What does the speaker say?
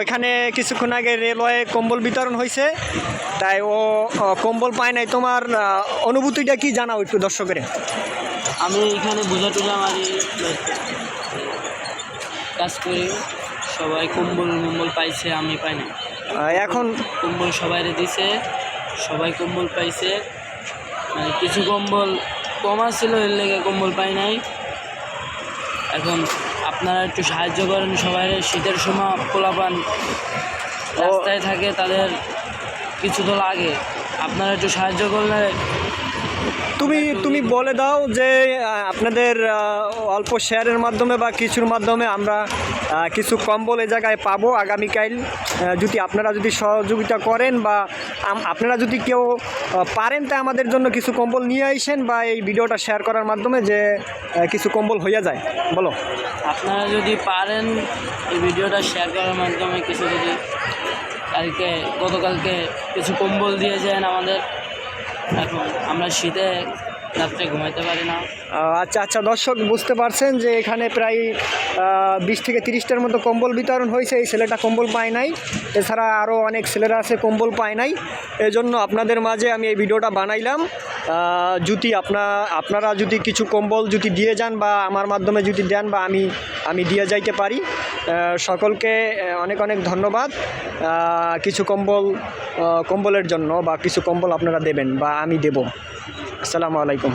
এখানে কিছুক্ষণ আগে রেলওয়ে কম্বল বিতরণ হয়েছে, তাই ও কম্বল পায় নাই। তোমার অনুভূতিটা কি জানাও একটু দর্শকের। আমি এখানে বোঝা টুজা মারি কাজ করি, সবাই কম্বল পাইছে, আমি পাই না। এখন কম্বল সবাইরে দিছে, সবাই কম্বল পাইছে। মানে কিছু কম্বল কম ছিল, এর লেগে কম্বল পাই নাই। এখন আপনারা একটু সাহায্য করেন সবাই। শীতের সময় পোলাপান রাস্তায় থাকে, তাদের কিছু তো লাগে, আপনারা একটু সাহায্য করলে। তুমি বলে দাও যে আপনাদের অল্প শেয়ারের মাধ্যমে বা কিছুর মাধ্যমে আমরা কিছু কম্বল এই জায়গায় পাবো আগামীকাল। যদি আপনারা যদি সহযোগিতা করেন বা আপনারা যদি কেউ পারেন, তা আমাদের জন্য কিছু কম্বল নিয়ে আসেন বা এই ভিডিওটা শেয়ার করার মাধ্যমে যে কিছু কম্বল হইয়া যায়। বলো, আপনারা যদি পারেন এই ভিডিওটা শেয়ার করার মাধ্যমে কিছু, যদি গতকালকে কিছু কম্বল দিয়ে যান আমাদের। এখন আমরা শীতে রাত্রে ঘুমাইতে পারি না। আচ্ছা দর্শক, বুঝতে পারছেন যে এখানে প্রায় 20 থেকে 30টার মতো কম্বল বিতরণ হয়েছে। এই ছেলেটা কম্বল পায় নাই, এছাড়া আরও অনেক ছেলেরা আছে কম্বল পায় নাই। এই জন্য আপনাদের মাঝে আমি এই ভিডিওটা বানাইলাম। যদি আপনারা যদি কিছু কম্বল যদি দিয়ে যান বা আমার মাধ্যমে যদি দেন বা আমি দিয়ে যাইতে পারি। সকলকে অনেক অনেক ধন্যবাদ। কিছু কম্বলের জন্য বা কিছু কম্বল আপনারা দেবেন বা আমি দেব। আসসালামু আলাইকুম।